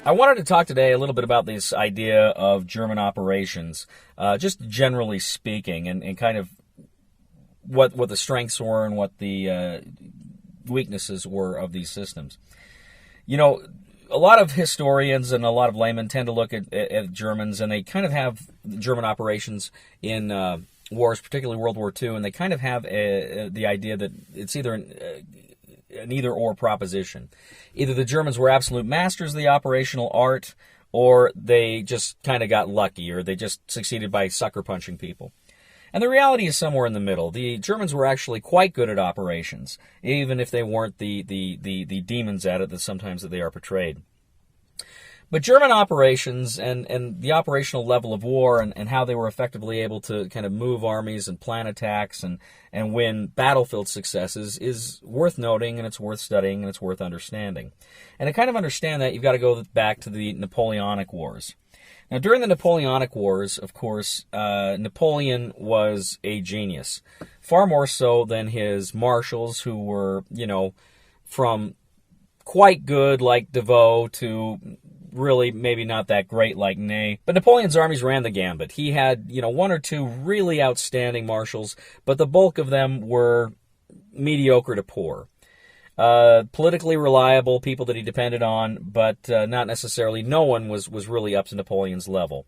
I wanted to talk today a little bit about this idea of German operations, just generally speaking, and kind of what the strengths were and what the weaknesses were of these systems. You know, a lot of historians and a lot of laymen tend to look at Germans, and they kind of have German operations in wars, particularly World War II, and they kind of have the idea that it's either an either-or proposition. Either the Germans were absolute masters of the operational art, or they just kind of got lucky, or they just succeeded by sucker-punching people. And the reality is somewhere in the middle. The Germans were actually quite good at operations, even if they weren't the demons at it that sometimes that they are portrayed. But German operations and the operational level of war and how they were effectively able to kind of move armies and plan attacks and win battlefield successes is worth noting, and it's worth studying, and it's worth understanding. And to kind of understand that, you've got to go back to the Napoleonic Wars. Now, during the Napoleonic Wars, of course, Napoleon was a genius, far more so than his marshals, who were, from quite good like Devoe to really maybe not that great like Ney. But Napoleon's armies ran the gambit. He had, one or two really outstanding marshals, but the bulk of them were mediocre to poor. Politically reliable, people that he depended on, but not necessarily, no one was really up to Napoleon's level.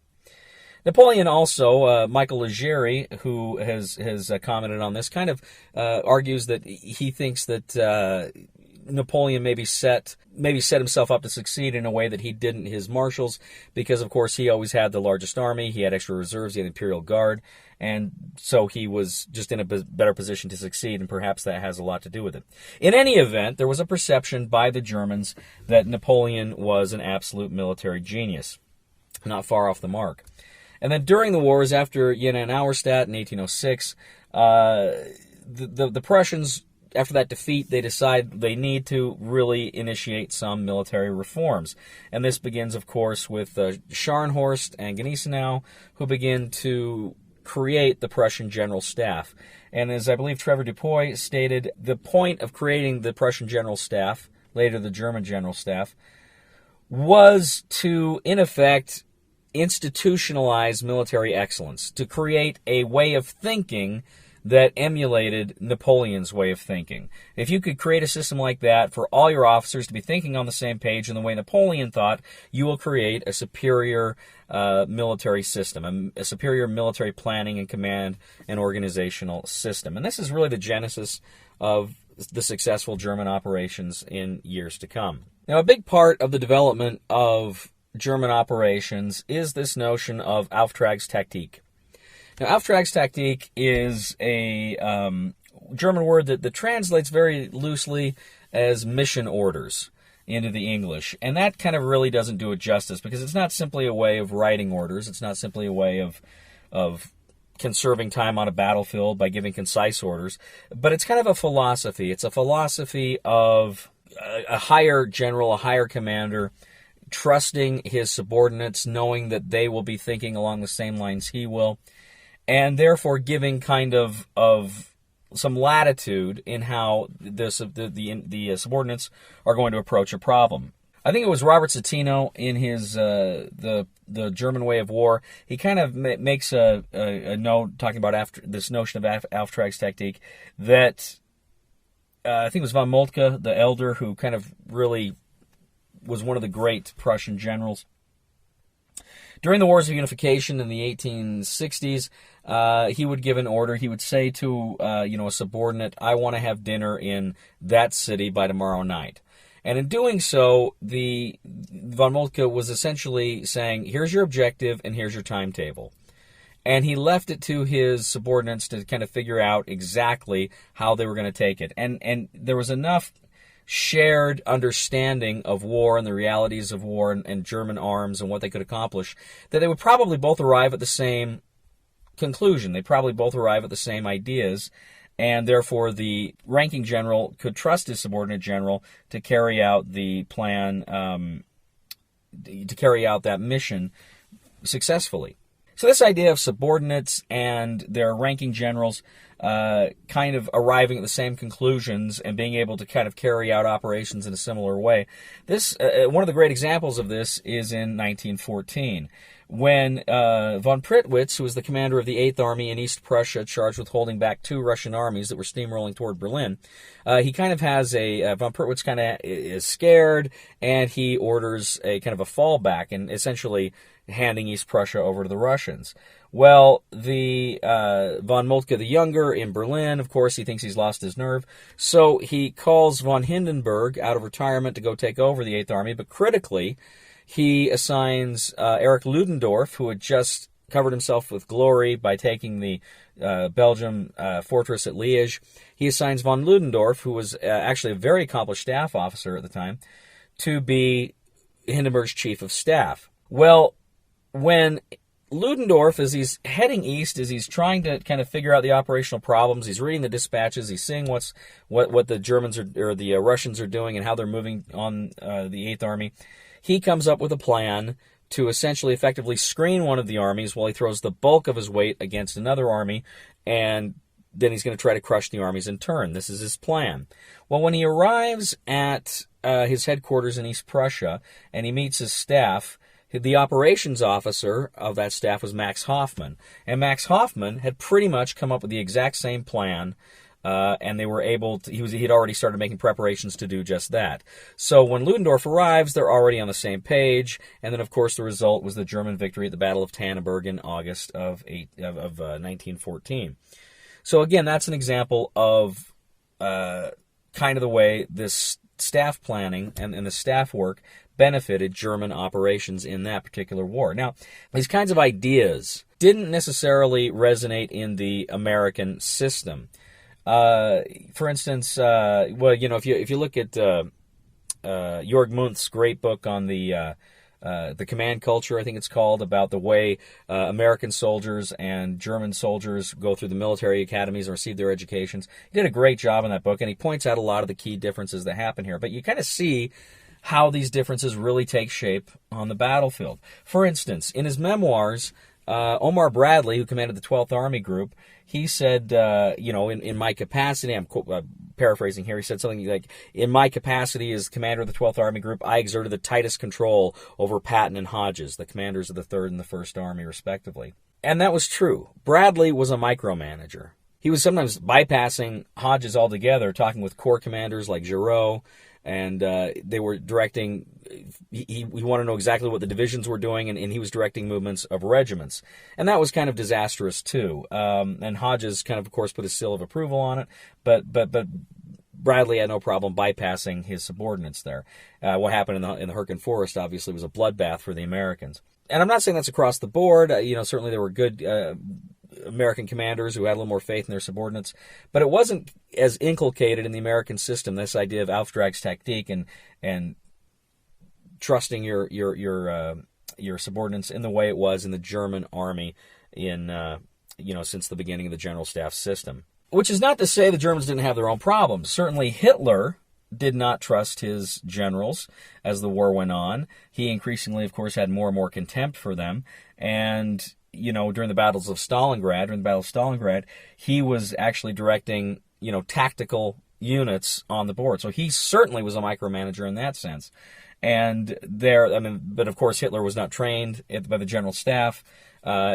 Napoleon also, Michael Legere, who has commented on this, kind of argues that he thinks that Napoleon maybe set himself up to succeed in a way that he didn't his marshals, because of course he always had the largest army, he had extra reserves, he had the Imperial Guard, and so he was just in a better position to succeed, and perhaps that has a lot to do with it. In any event, there was a perception by the Germans that Napoleon was an absolute military genius, not far off the mark. And then during the wars, after Jena and Auerstadt in 1806, the Prussians, after that defeat, they decide they need to really initiate some military reforms. And this begins, of course, with Scharnhorst and Gneisenau, who begin to create the Prussian General Staff. And as I believe Trevor Dupuy stated, the point of creating the Prussian General Staff, later the German General Staff, was to, in effect, institutionalize military excellence, to create a way of thinking that emulated Napoleon's way of thinking. If you could create a system like that for all your officers to be thinking on the same page in the way Napoleon thought, you will create a superior military system, a superior military planning and command and organizational system. And this is really the genesis of the successful German operations in years to come. Now, a big part of the development of German operations is this notion of Auftragstaktik. Now, Auftragstaktik is a German word that translates very loosely as mission orders into the English. And that kind of really doesn't do it justice, because it's not simply a way of writing orders. It's not simply a way of conserving time on a battlefield by giving concise orders. But it's kind of a philosophy. It's a philosophy of a higher general, a higher commander, trusting his subordinates, knowing that they will be thinking along the same lines he will, and therefore giving kind of some latitude in how the subordinates are going to approach a problem. I think it was Robert Citino in his the German Way of War. He kind of makes a note talking about this notion of Auftragstaktik that I think it was von Moltke, the elder, who kind of really was one of the great Prussian generals. During the Wars of Unification in the 1860s, he would give an order. He would say to a subordinate, "I want to have dinner in that city by tomorrow night." And in doing so, the von Moltke was essentially saying, "Here's your objective and here's your timetable." And he left it to his subordinates to kind of figure out exactly how they were going to take it. And there was enough shared understanding of war and the realities of war and German arms and what they could accomplish, that they would probably both arrive at the same conclusion. They'd probably both arrive at the same ideas, and therefore the ranking general could trust his subordinate general to carry out the plan, to carry out that mission successfully. So this idea of subordinates and their ranking generals kind of arriving at the same conclusions and being able to kind of carry out operations in a similar way. This one of the great examples of this is in 1914. When von Prittwitz, who was the commander of the 8th Army in East Prussia, charged with holding back 2 Russian armies that were steamrolling toward Berlin, he kind of has von Prittwitz kind of is scared, and he orders a kind of a fallback and essentially handing East Prussia over to the Russians. Well, the von Moltke the Younger in Berlin, of course, he thinks he's lost his nerve, so he calls von Hindenburg out of retirement to go take over the 8th Army, but critically, he assigns Erich Ludendorff, who had just covered himself with glory by taking the Belgium fortress at Liège. He assigns von Ludendorff, who was actually a very accomplished staff officer at the time, to be Hindenburg's chief of staff. Well, when Ludendorff, as he's heading east, as he's trying to kind of figure out the operational problems, he's reading the dispatches, he's seeing what the Germans or the Russians are doing and how they're moving on the 8th Army, he comes up with a plan to essentially effectively screen one of the armies while he throws the bulk of his weight against another army, and then he's going to try to crush the armies in turn. This is his plan. Well, when he arrives at his headquarters in East Prussia and he meets his staff, the operations officer of that staff was Max Hoffmann. And Max Hoffmann had pretty much come up with the exact same plan, and they were able to, he'd already started making preparations to do just that. So when Ludendorff arrives, they're already on the same page, and then of course the result was the German victory at the Battle of Tannenberg in August of 1914. So again, that's an example of kind of the way this staff planning and the staff work benefited German operations in that particular war. Now, these kinds of ideas didn't necessarily resonate in the American system. For instance, if you look at Jörg Munth's great book on the command culture, I think it's called, about the way American soldiers and German soldiers go through the military academies and receive their educations. He did a great job in that book, and he points out a lot of the key differences that happen here. But you kind of see how these differences really take shape on the battlefield. For instance, in his memoirs, Omar Bradley, who commanded the 12th Army Group, he said, in my capacity, I'm paraphrasing here, he said something like, in my capacity as commander of the 12th Army Group, I exerted the tightest control over Patton and Hodges, the commanders of the 3rd and the 1st Army, respectively. And that was true. Bradley was a micromanager. He was sometimes bypassing Hodges altogether, talking with corps commanders like Giraud, and they were directing, he wanted to know exactly what the divisions were doing, and he was directing movements of regiments. And that was kind of disastrous, too. And Hodges kind of course, put his seal of approval on it, but Bradley had no problem bypassing his subordinates there. What happened in the Hürtgen Forest, obviously, was a bloodbath for the Americans. And I'm not saying that's across the board. Certainly there were good American commanders who had a little more faith in their subordinates, but it wasn't as inculcated in the American system, this idea of Auftragstaktik and trusting your subordinates in the way it was in the German army since the beginning of the general staff system. Which is not to say the Germans didn't have their own problems. Certainly Hitler did not trust his generals as the war went on. He increasingly, of course, had more and more contempt for them, and during the Battle of Stalingrad, he was actually directing, tactical units on the board. So he certainly was a micromanager in that sense. But of course Hitler was not trained by the general staff.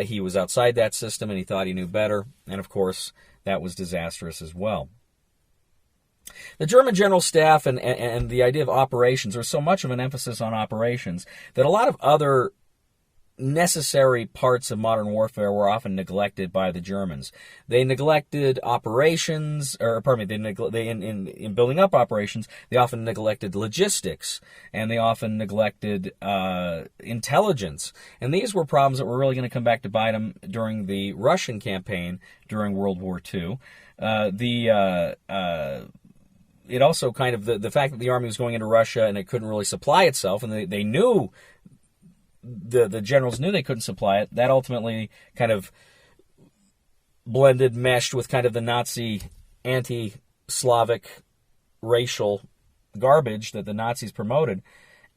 He was outside that system and he thought he knew better. And of course, that was disastrous as well. The German general staff and the idea of operations, there was so much of an emphasis on operations that a lot of other necessary parts of modern warfare were often neglected by the Germans. They neglected operations, in building up operations, they often neglected logistics, and they often neglected intelligence. And these were problems that were really going to come back to bite them during the Russian campaign during World War II. It also kind of, the fact that the army was going into Russia and it couldn't really supply itself, and they knew, the generals knew they couldn't supply it, that ultimately kind of meshed with kind of the Nazi anti-Slavic racial garbage that the Nazis promoted.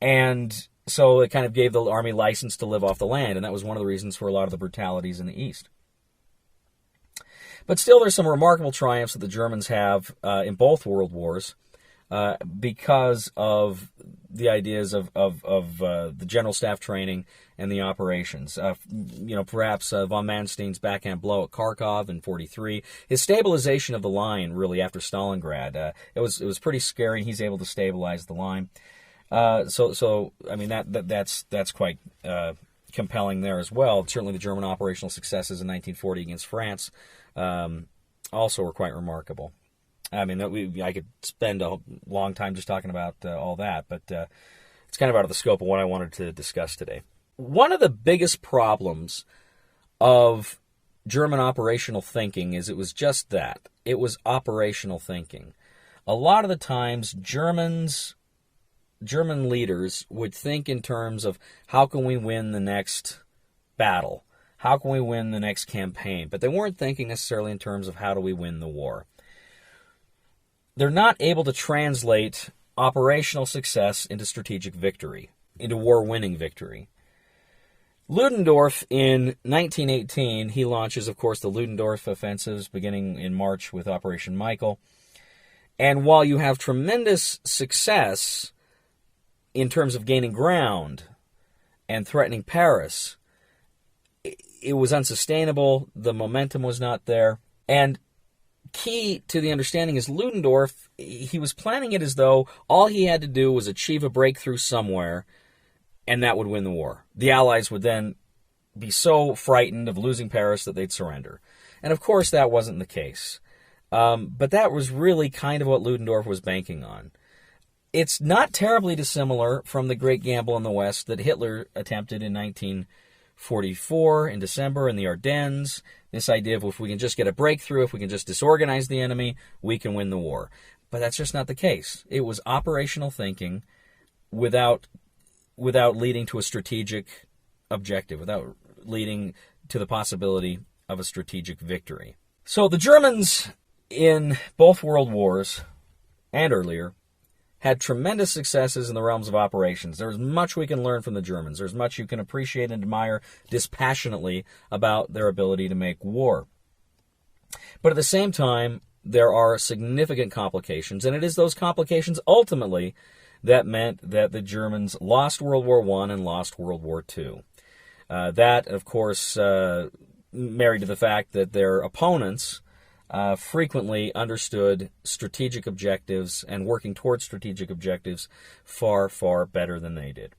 And so it kind of gave the army license to live off the land, and that was one of the reasons for a lot of the brutalities in the East. But still, there's some remarkable triumphs that the Germans have in both world wars because of the ideas of the general staff training and the operations. Perhaps von Manstein's backhand blow at Kharkov in 1943, his stabilization of the line really after Stalingrad. It was pretty scary. He's able to stabilize the line. So I mean that's quite compelling there as well. Certainly the German operational successes in 1940 against France also were quite remarkable. I mean, I could spend a long time just talking about all that, but it's kind of out of the scope of what I wanted to discuss today. One of the biggest problems of German operational thinking is it was just that. It was operational thinking. A lot of the times, German leaders would think in terms of how can we win the next battle? How can we win the next campaign? But they weren't thinking necessarily in terms of how do we win the war. They're not able to translate operational success into strategic victory, into war-winning victory. Ludendorff, in 1918, he launches, of course, the Ludendorff offensives beginning in March with Operation Michael. And while you have tremendous success in terms of gaining ground and threatening Paris, it was unsustainable. The momentum was not there. And key to the understanding is Ludendorff, he was planning it as though all he had to do was achieve a breakthrough somewhere, and that would win the war. The Allies would then be so frightened of losing Paris that they'd surrender. And of course that wasn't the case. But that was really kind of what Ludendorff was banking on. It's not terribly dissimilar from the great gamble in the West that Hitler attempted in 1944 in December in the Ardennes. This idea of if we can just get a breakthrough, if we can just disorganize the enemy, we can win the war. But that's just not the case. It was operational thinking without leading to a strategic objective, without leading to the possibility of a strategic victory. So the Germans in both world wars and earlier had tremendous successes in the realms of operations. There's much we can learn from the Germans. There's much you can appreciate and admire dispassionately about their ability to make war. But at the same time, there are significant complications, and it is those complications ultimately that meant that the Germans lost World War I and lost World War II. That, of course, married to the fact that their opponents frequently understood strategic objectives and working towards strategic objectives far, far better than they did.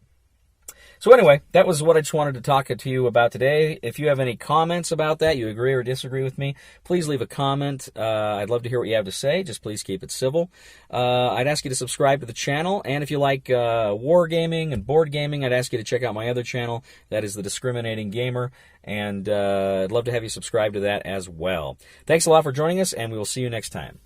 So anyway, that was what I just wanted to talk to you about today. If you have any comments about that, you agree or disagree with me, please leave a comment. I'd love to hear what you have to say. Just please keep it civil. I'd ask you to subscribe to the channel. And if you like wargaming and board gaming, I'd ask you to check out my other channel. That is The Discriminating Gamer. And I'd love to have you subscribe to that as well. Thanks a lot for joining us, and we will see you next time.